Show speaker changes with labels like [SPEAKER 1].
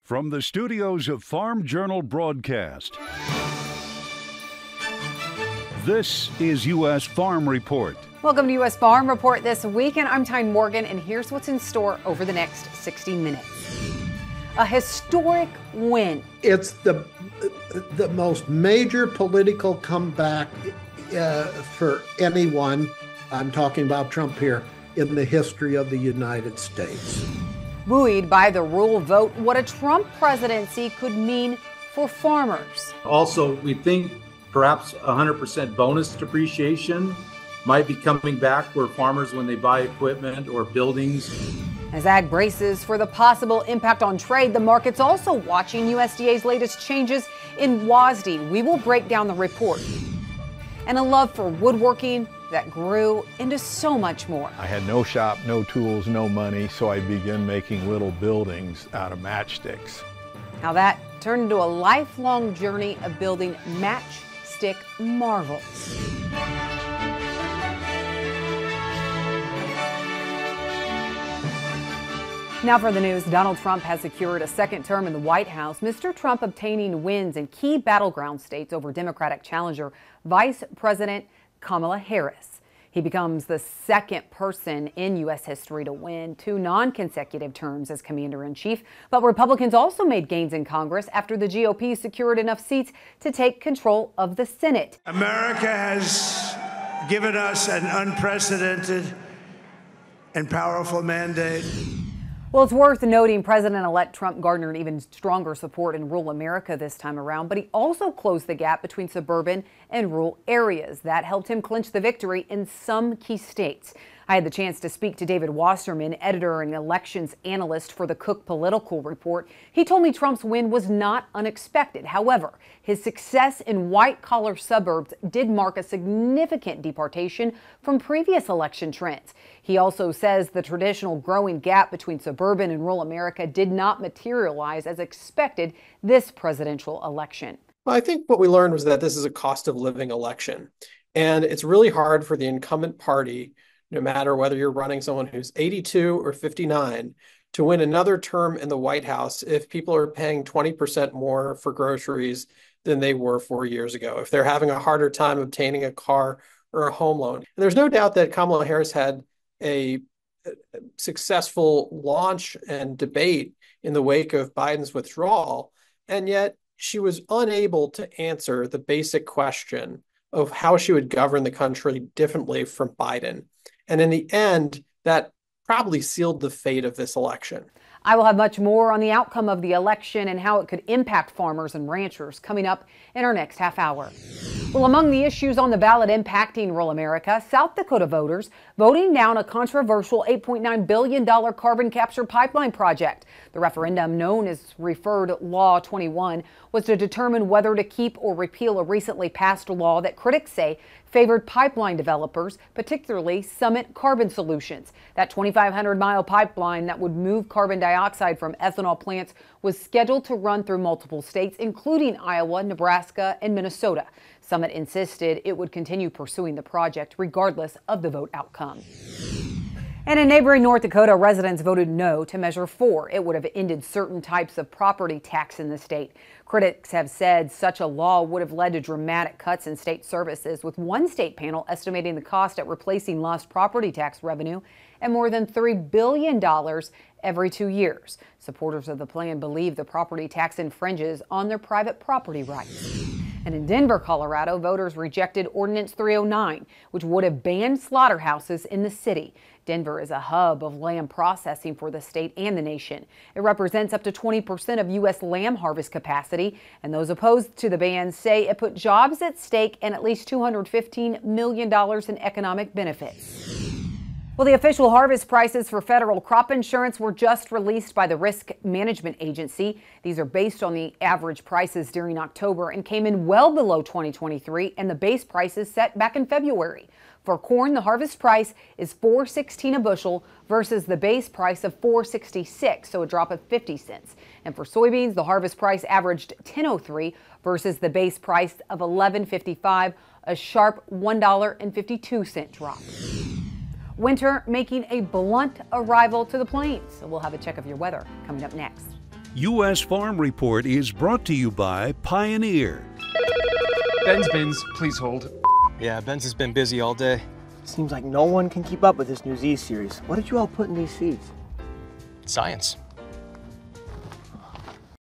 [SPEAKER 1] From the studios of Farm Journal Broadcast, this is U.S. Farm Report.
[SPEAKER 2] Welcome to U.S. Farm Report this weekend. I'm Tyne Morgan, and here's what's in store over the next 60 minutes. A historic win.
[SPEAKER 3] It's the most major political comeback for anyone, I'm talking about Trump here, in the history of the United States.
[SPEAKER 2] Buoyed by the rural vote, what a Trump presidency could mean for farmers.
[SPEAKER 4] Also, we think perhaps 100% bonus depreciation might be coming back for farmers when they buy equipment or buildings.
[SPEAKER 2] As ag braces for the possible impact on trade, the market's also watching USDA's latest changes in WASDE. We will break down the report. And a love for woodworking that grew into so much more.
[SPEAKER 5] I had no shop, no tools, no money, so I began making little buildings out of matchsticks.
[SPEAKER 2] How that turned into a lifelong journey of building matchstick marvels. Now for the news. Donald Trump has secured a second term in the White House. Mr. Trump obtaining wins in key battleground states over Democratic challenger Vice President Kamala Harris. He becomes the second person in U.S. history to win two non-consecutive terms as commander-in-chief. But Republicans also made gains in Congress after the GOP secured enough seats to take control of the Senate.
[SPEAKER 6] America has given us an unprecedented and powerful mandate.
[SPEAKER 2] Well, it's worth noting President-elect Trump garnered even stronger support in rural America this time around, but he also closed the gap between suburban and rural areas. That helped him clinch the victory in some key states. I had the chance to speak to David Wasserman, editor and elections analyst for the Cook Political Report. He told me Trump's win was not unexpected. However, his success in white-collar suburbs did mark a significant departation from previous election trends. He also says the traditional growing gap between suburban and rural America did not materialize as expected this presidential election.
[SPEAKER 7] Well, I think what we learned was that this is a cost of living election, and it's really hard for the incumbent party, no matter whether you're running someone who's 82 or 59, to win another term in the White House if people are paying 20% more for groceries than they were 4 years ago, if they're having a harder time obtaining a car or a home loan. And there's no doubt that Kamala Harris had a successful launch and debate in the wake of Biden's withdrawal, and yet she was unable to answer the basic question of how she would govern the country differently from Biden. And in the end, that probably sealed the fate of this election.
[SPEAKER 2] I will have much more on the outcome of the election and how it could impact farmers and ranchers coming up in our next half hour. Well, among the issues on the ballot impacting rural America, South Dakota voters voting down a controversial $8.9 billion carbon capture pipeline project. The referendum, known as Referred Law 21, was to determine whether to keep or repeal a recently passed law that critics say favored pipeline developers, particularly Summit Carbon Solutions. That 2,500-mile pipeline that would move carbon dioxide from ethanol plants was scheduled to run through multiple states, including Iowa, Nebraska, and Minnesota. Summit insisted it would continue pursuing the project regardless of the vote outcome. And in neighboring North Dakota, residents voted no to Measure 4. It would have ended certain types of property tax in the state. Critics have said such a law would have led to dramatic cuts in state services, with one state panel estimating the cost at replacing lost property tax revenue at more than $3 billion every 2 years. Supporters of the plan believe the property tax infringes on their private property rights. And in Denver, Colorado, voters rejected Ordinance 309, which would have banned slaughterhouses in the city. Denver is a hub of lamb processing for the state and the nation. It represents up to 20% of U.S. lamb harvest capacity, and those opposed to the ban say it put jobs at stake and at least $215 million in economic benefits. Well, the official harvest prices for federal crop insurance were just released by the Risk Management Agency. These are based on the average prices during October and came in well below 2023 and the base prices set back in February. For corn, the harvest price is $4.16 a bushel versus the base price of $4.66, so a drop of 50 cents. And for soybeans, the harvest price averaged $10.03 versus the base price of $11.55, a sharp $1.52 drop. Winter making a blunt arrival to the plains. So we'll have a check of your weather coming up next.
[SPEAKER 1] U.S. Farm Report is brought to you by Pioneer.
[SPEAKER 8] Ben's bins, please hold.
[SPEAKER 9] Yeah, Ben's has been busy all day.
[SPEAKER 10] Seems like no one can keep up with this new Z series. What did you all put in these seeds?
[SPEAKER 9] Science.